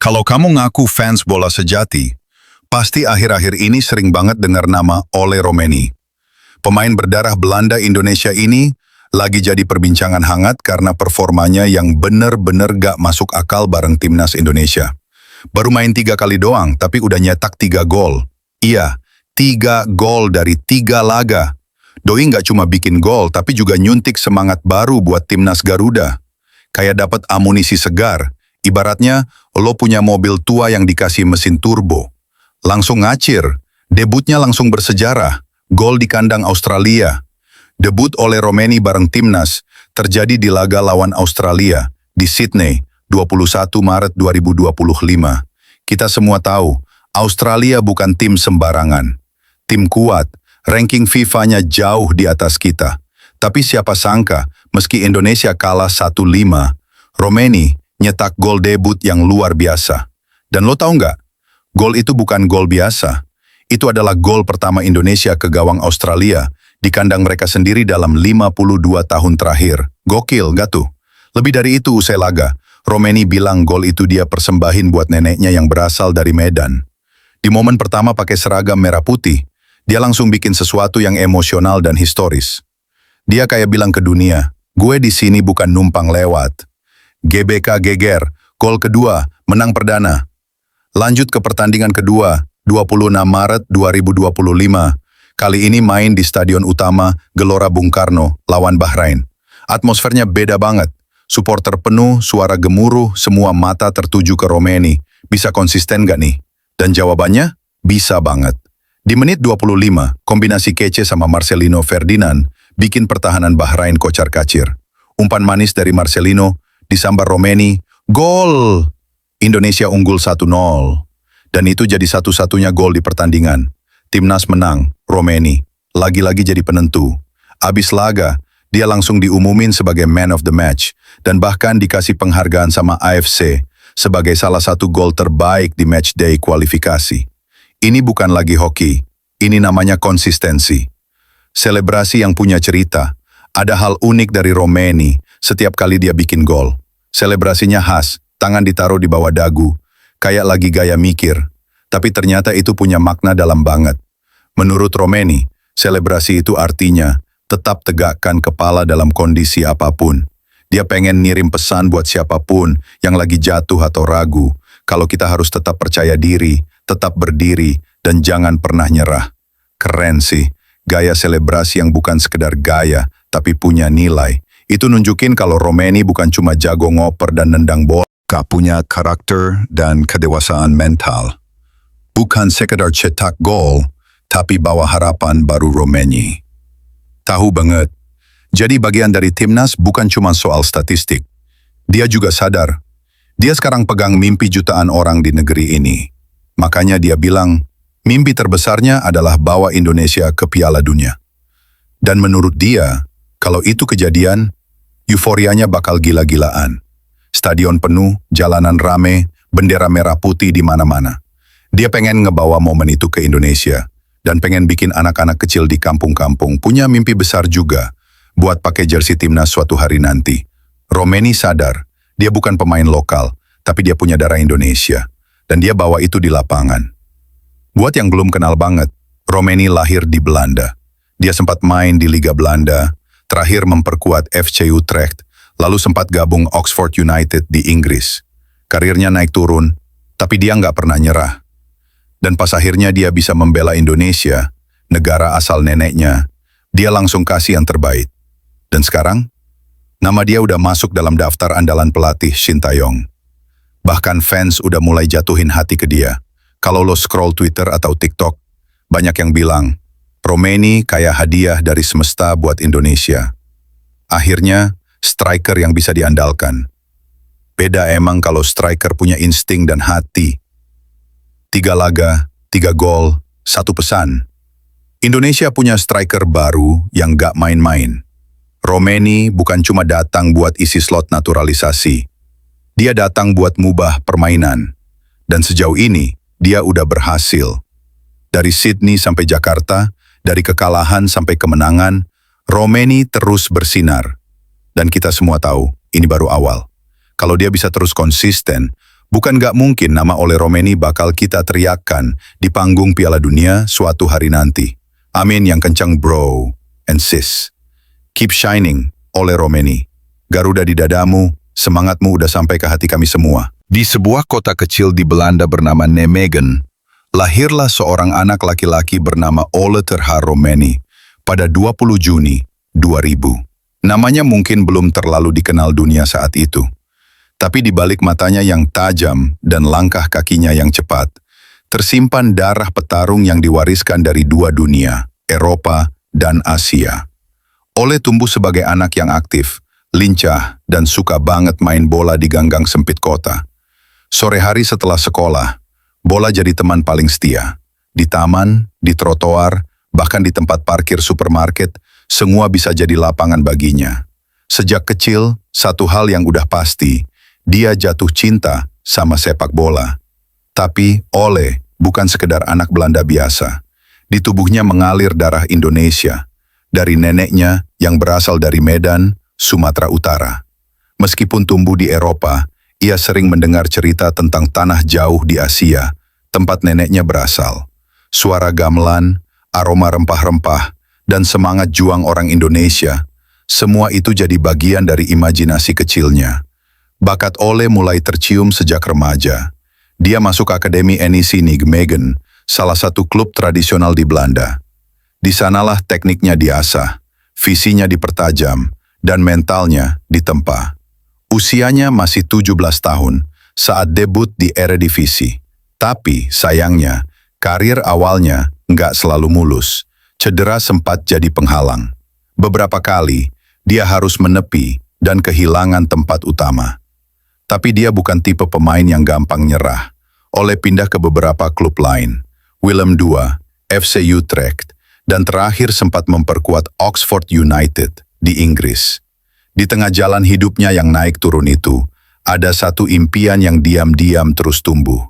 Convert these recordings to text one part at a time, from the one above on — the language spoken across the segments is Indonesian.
Kalau kamu ngaku fans bola sejati, pasti akhir-akhir ini sering banget dengar nama Ole Romeni. Pemain berdarah Belanda Indonesia ini lagi jadi perbincangan hangat karena performanya yang bener-bener gak masuk akal bareng timnas Indonesia. Baru main 3 kali doang, tapi udah nyetak 3 gol. Iya, 3 gol dari 3 laga. Doi gak cuma bikin gol, tapi juga nyuntik semangat baru buat timnas Garuda. Kayak dapat amunisi segar. Ibaratnya, lo punya mobil tua yang dikasih mesin turbo. Langsung ngacir, debutnya langsung bersejarah, gol di kandang Australia. Debut oleh Romeni bareng timnas terjadi di laga lawan Australia di Sydney, 21 Maret 2025. Kita semua tahu, Australia bukan tim sembarangan. Tim kuat, ranking FIFA-nya jauh di atas kita. Tapi siapa sangka, meski Indonesia kalah 1-5, Romeni nyetak gol debut yang luar biasa. Dan lo tahu nggak? Gol itu bukan gol biasa. Itu adalah gol pertama Indonesia ke gawang Australia di kandang mereka sendiri dalam 52 tahun terakhir. Gokil, nggak tuh? Lebih dari itu usai laga, Romeni bilang gol itu dia persembahin buat neneknya yang berasal dari Medan. Di momen pertama pakai seragam merah putih, dia langsung bikin sesuatu yang emosional dan historis. Dia kayak bilang ke dunia, gue di sini bukan numpang lewat. GBK geger, gol kedua, menang perdana. Lanjut ke pertandingan kedua, 26 Maret 2025. Kali ini main di Stadion Utama Gelora Bung Karno, lawan Bahrain. Atmosfernya beda banget. Supporter penuh, suara gemuruh, semua mata tertuju ke Romeni. Bisa konsisten gak nih? Dan jawabannya, bisa banget. Di menit 25, kombinasi kece sama Marcelino Ferdinand bikin pertahanan Bahrain kocar-kacir. Umpan manis dari Marcelino, disambar Romeni, gol! Indonesia unggul 1-0. Dan itu jadi satu-satunya gol di pertandingan. Timnas menang, Romeni. Lagi-lagi jadi penentu. Abis laga, dia langsung diumumin sebagai man of the match. Dan bahkan dikasih penghargaan sama AFC sebagai salah satu gol terbaik di matchday kualifikasi. Ini bukan lagi hoki. Ini namanya konsistensi. Selebrasi yang punya cerita. Ada hal unik dari Romeni setiap kali dia bikin gol. Selebrasinya khas, tangan ditaruh di bawah dagu, kayak lagi gaya mikir. Tapi ternyata itu punya makna dalam banget. Menurut Romeni, selebrasi itu artinya tetap tegakkan kepala dalam kondisi apapun. Dia pengen ngirim pesan buat siapapun yang lagi jatuh atau ragu, kalau kita harus tetap percaya diri, tetap berdiri, dan jangan pernah nyerah. Keren sih. Gaya selebrasi yang bukan sekedar gaya, tapi punya nilai. Itu nunjukin kalau Romeni bukan cuma jago ngoper dan nendang bola. Gak punya karakter dan kedewasaan mental. Bukan sekedar cetak gol, tapi bawa harapan baru Romeni. Tahu banget. Jadi bagian dari timnas bukan cuma soal statistik. Dia juga sadar. Dia sekarang pegang mimpi jutaan orang di negeri ini. Makanya dia bilang, mimpi terbesarnya adalah bawa Indonesia ke Piala Dunia. Dan menurut dia, kalau itu kejadian, euforianya bakal gila-gilaan. Stadion penuh, jalanan rame, bendera merah putih di mana-mana. Dia pengen ngebawa momen itu ke Indonesia. Dan pengen bikin anak-anak kecil di kampung-kampung punya mimpi besar juga buat pakai jersey timnas suatu hari nanti. Romeni sadar, dia bukan pemain lokal, tapi dia punya darah Indonesia. Dan dia bawa itu di lapangan. Buat yang belum kenal banget, Romeni lahir di Belanda. Dia sempat main di Liga Belanda, terakhir memperkuat FC Utrecht, lalu sempat gabung Oxford United di Inggris. Karirnya naik turun, tapi dia nggak pernah nyerah. Dan pas akhirnya dia bisa membela Indonesia, negara asal neneknya, dia langsung kasih yang terbaik. Dan sekarang, nama dia udah masuk dalam daftar andalan pelatih Sintayong. Bahkan fans udah mulai jatuhin hati ke dia. Kalau lo scroll Twitter atau TikTok, banyak yang bilang, Romeni kayak hadiah dari semesta buat Indonesia. Akhirnya, striker yang bisa diandalkan. Beda emang kalau striker punya insting dan hati. 3 laga, 3 gol, 1 pesan. Indonesia punya striker baru yang gak main-main. Romeni bukan cuma datang buat isi slot naturalisasi. Dia datang buat mubah permainan. Dan sejauh ini, dia udah berhasil. Dari Sydney sampai Jakarta, dari kekalahan sampai kemenangan, Romeni terus bersinar. Dan kita semua tahu, ini baru awal. Kalau dia bisa terus konsisten, Bukan gak mungkin nama Ole Romeni bakal kita teriakkan di panggung Piala Dunia suatu hari nanti. Amin yang kencang bro and sis. Keep shining, Ole Romeni. Garuda di dadamu, semangatmu udah sampai ke hati kami semua. Di sebuah kota kecil di Belanda bernama Nijmegen, lahirlah seorang anak laki-laki bernama Ole Terhaar Romeni pada 20 Juni 2000. Namanya mungkin belum terlalu dikenal dunia saat itu. Tapi di balik matanya yang tajam dan langkah kakinya yang cepat, tersimpan darah petarung yang diwariskan dari dua dunia, Eropa dan Asia. Ole tumbuh sebagai anak yang aktif, lincah, dan suka banget main bola di ganggang sempit kota. Sore hari setelah sekolah, bola jadi teman paling setia. Di taman, di trotoar, bahkan di tempat parkir supermarket, semua bisa jadi lapangan baginya. Sejak kecil, satu hal yang udah pasti, dia jatuh cinta sama sepak bola. Tapi Ole bukan sekedar anak Belanda biasa. Di tubuhnya mengalir darah Indonesia, dari neneknya yang berasal dari Medan, Sumatera Utara. Meskipun tumbuh di Eropa, ia sering mendengar cerita tentang tanah jauh di Asia, tempat neneknya berasal. Suara gamelan, aroma rempah-rempah, dan semangat juang orang Indonesia, semua itu jadi bagian dari imajinasi kecilnya. Bakat Ole mulai tercium sejak remaja. Dia masuk Akademi NEC Nijmegen, salah satu klub tradisional di Belanda. Di sanalah tekniknya diasah, visinya dipertajam, dan mentalnya ditempa. Usianya masih 17 tahun saat debut di Eredivisie. Tapi sayangnya, karir awalnya nggak selalu mulus. Cedera sempat jadi penghalang. Beberapa kali, dia harus menepi dan kehilangan tempat utama. Tapi dia bukan tipe pemain yang gampang nyerah. Ole pindah ke beberapa klub lain, Willem II, FC Utrecht, dan terakhir sempat memperkuat Oxford United di Inggris. Di tengah jalan hidupnya yang naik turun itu, ada satu impian yang diam-diam terus tumbuh.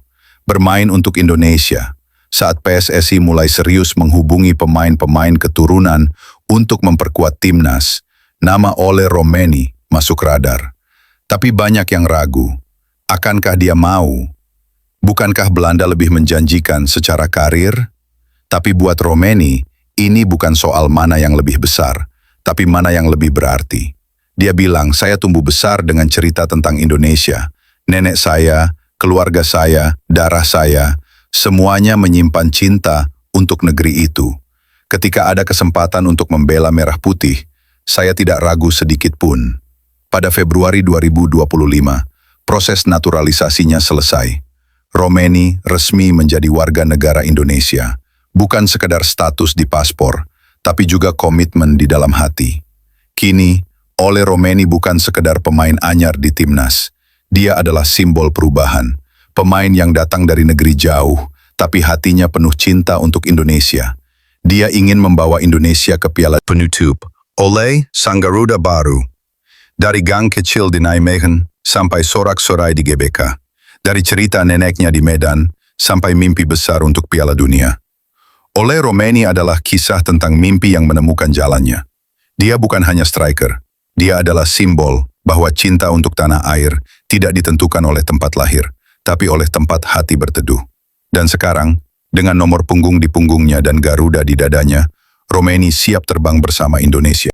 Bermain untuk Indonesia. Saat PSSI mulai serius menghubungi pemain-pemain keturunan untuk memperkuat timnas, nama Ole Romeni masuk radar. Tapi banyak yang ragu, akankah dia mau? Bukankah Belanda lebih menjanjikan secara karir? Tapi buat Romeni, ini bukan soal mana yang lebih besar, tapi mana yang lebih berarti. Dia bilang, saya tumbuh besar dengan cerita tentang Indonesia. Nenek saya, keluarga saya, darah saya, semuanya menyimpan cinta untuk negeri itu. Ketika ada kesempatan untuk membela merah putih, saya tidak ragu sedikit pun. Pada Februari 2025, proses naturalisasinya selesai. Romeni resmi menjadi warga negara Indonesia. Bukan sekedar status di paspor, tapi juga komitmen di dalam hati. Kini, Ole Romeni bukan sekedar pemain anyar di timnas. Dia adalah simbol perubahan. Pemain yang datang dari negeri jauh, tapi hatinya penuh cinta untuk Indonesia. Dia ingin membawa Indonesia ke Piala Penutup. Ole Sang Garuda Baru. Dari gang kecil di Nijmegen sampai sorak-sorai di GBK. Dari cerita neneknya di Medan sampai mimpi besar untuk Piala Dunia. Ole Romeni adalah kisah tentang mimpi yang menemukan jalannya. Dia bukan hanya striker. Dia adalah simbol bahwa cinta untuk tanah air tidak ditentukan oleh tempat lahir, tapi oleh tempat hati berteduh. Dan sekarang, dengan nomor punggung di punggungnya dan Garuda di dadanya, Romeni siap terbang bersama Indonesia.